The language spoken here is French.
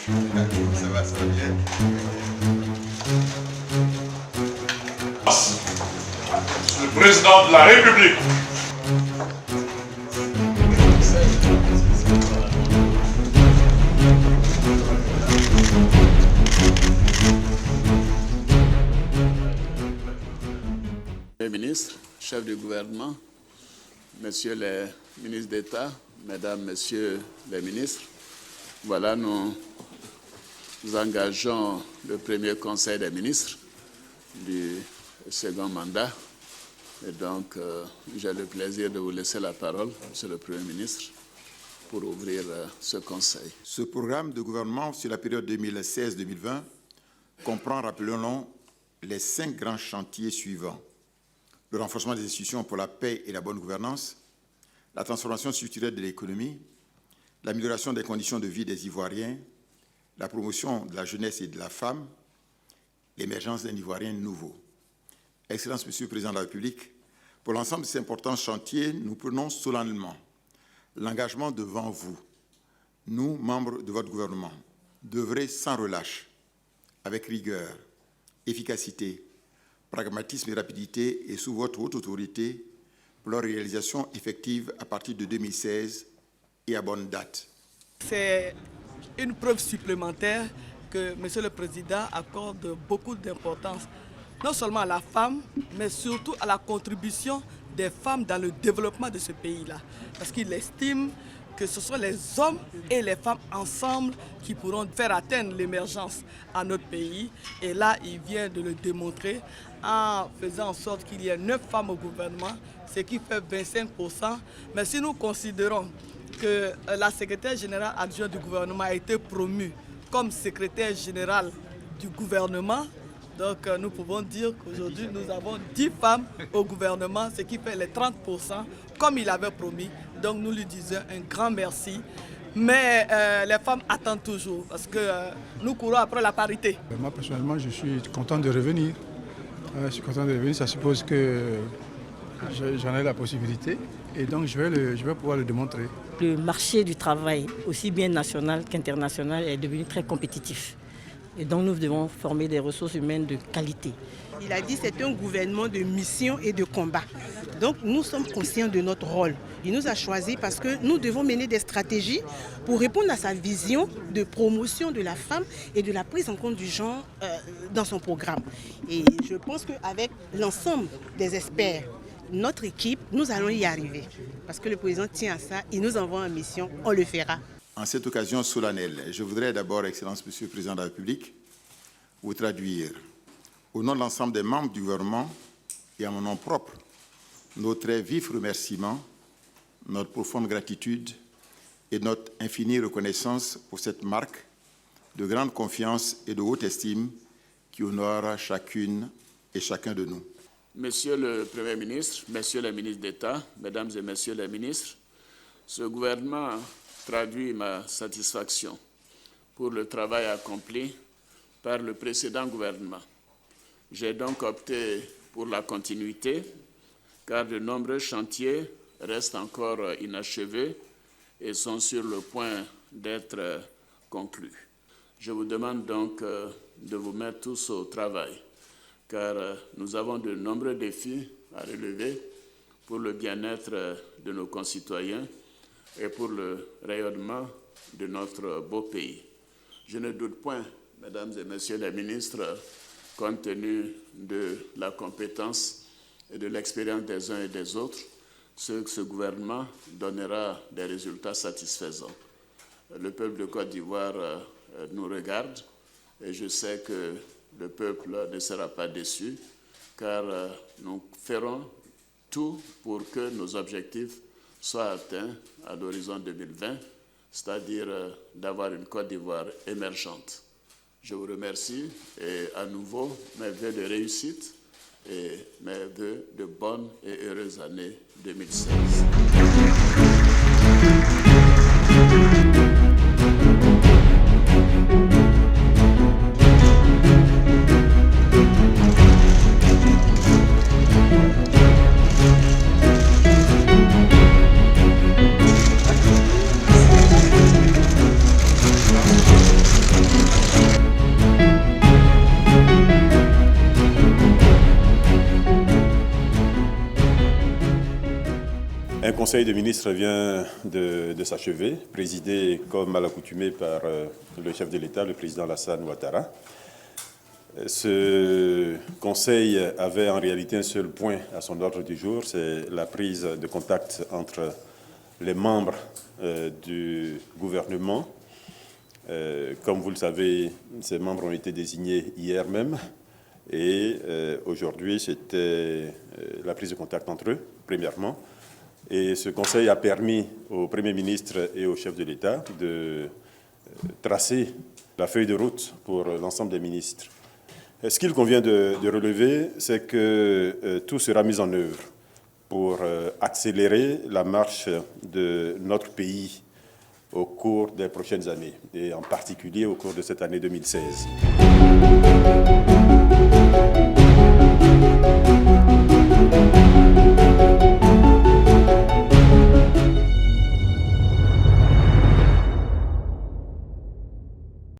Ça va bien. Monsieur le Président de la République. Les ministres, chefs du gouvernement, messieurs les ministres d'État, mesdames, messieurs les ministres, voilà, nous engageons le premier conseil des ministres du second mandat. Et donc, j'ai le plaisir de vous laisser la parole, monsieur le Premier ministre, pour ouvrir ce conseil. Ce programme de gouvernement sur la période 2016-2020 comprend, rappelons-le, les 5 grands chantiers suivants. Le renforcement des institutions pour la paix et la bonne gouvernance, la transformation structurelle de l'économie, l'amélioration des conditions de vie des Ivoiriens, la promotion de la jeunesse et de la femme, l'émergence d'un Ivoirien nouveau. Excellence, Monsieur le Président de la République, pour l'ensemble de ces importants chantiers, nous prenons solennellement l'engagement devant vous, nous, membres de votre gouvernement, d'œuvrer sans relâche, avec rigueur, efficacité, pragmatisme et rapidité et sous votre haute autorité pour leur réalisation effective à partir de 2016 et à bonne date. C'est une preuve supplémentaire que M. le Président accorde beaucoup d'importance, non seulement à la femme, mais surtout à la contribution des femmes dans le développement de ce pays-là. Parce qu'il estime que ce sont les hommes et les femmes ensemble qui pourront faire atteindre l'émergence à notre pays. Et là, il vient de le démontrer en faisant en sorte qu'il y ait 9 femmes au gouvernement, ce qui fait 25%. Mais si nous considérons que la secrétaire générale adjointe du gouvernement a été promue comme secrétaire générale du gouvernement, donc nous pouvons dire qu'aujourd'hui nous avons 10 femmes au gouvernement, ce qui fait les 30%, comme il avait promis. Donc nous lui disons un grand merci. Mais les femmes attendent toujours parce que nous courons après la parité. Moi personnellement je suis content de revenir. Je suis content de revenir, ça suppose que j'en ai la possibilité et donc je vais pouvoir le démontrer. Le marché du travail, aussi bien national qu'international, est devenu très compétitif. Et donc nous devons former des ressources humaines de qualité. Il a dit que c'est un gouvernement de mission et de combat. Donc nous sommes conscients de notre rôle. Il nous a choisis parce que nous devons mener des stratégies pour répondre à sa vision de promotion de la femme et de la prise en compte du genre dans son programme. Et je pense qu'avec l'ensemble des experts, notre équipe, nous allons y arriver. Parce que le président tient à ça, il nous envoie en mission, on le fera. En cette occasion solennelle, je voudrais d'abord, Excellence, Monsieur le Président de la République, vous traduire, au nom de l'ensemble des membres du gouvernement et à mon nom propre, nos très vifs remerciements, notre profonde gratitude et notre infinie reconnaissance pour cette marque de grande confiance et de haute estime qui honore chacune et chacun de nous. Monsieur le Premier ministre, messieurs les ministres d'État, mesdames et messieurs les ministres, ce gouvernement traduit ma satisfaction pour le travail accompli par le précédent gouvernement. J'ai donc opté pour la continuité, car de nombreux chantiers restent encore inachevés et sont sur le point d'être conclus. Je vous demande donc de vous mettre tous au travail, car nous avons de nombreux défis à relever pour le bien-être de nos concitoyens et pour le rayonnement de notre beau pays. Je ne doute point, mesdames et messieurs les ministres, compte tenu de la compétence et de l'expérience des uns et des autres, que ce gouvernement donnera des résultats satisfaisants. Le peuple de Côte d'Ivoire nous regarde et je sais que le peuple ne sera pas déçu, car nous ferons tout pour que nos objectifs soient atteints à l'horizon 2020, c'est-à-dire d'avoir une Côte d'Ivoire émergente. Je vous remercie et à nouveau mes vœux de réussite et mes vœux de bonnes et heureuses années 2016. Conseil des ministres vient de s'achever, présidé comme à l'accoutumée par le chef de l'État, le président Alassane Ouattara. Ce Conseil avait en réalité un seul point à son ordre du jour, c'est la prise de contact entre les membres du gouvernement. Comme vous le savez, ces membres ont été désignés hier même et aujourd'hui, c'était la prise de contact entre eux, premièrement. Et ce Conseil a permis au Premier ministre et au chef de l'État de tracer la feuille de route pour l'ensemble des ministres. Ce qu'il convient de relever, c'est que tout sera mis en œuvre pour accélérer la marche de notre pays au cours des prochaines années, et en particulier au cours de cette année 2016.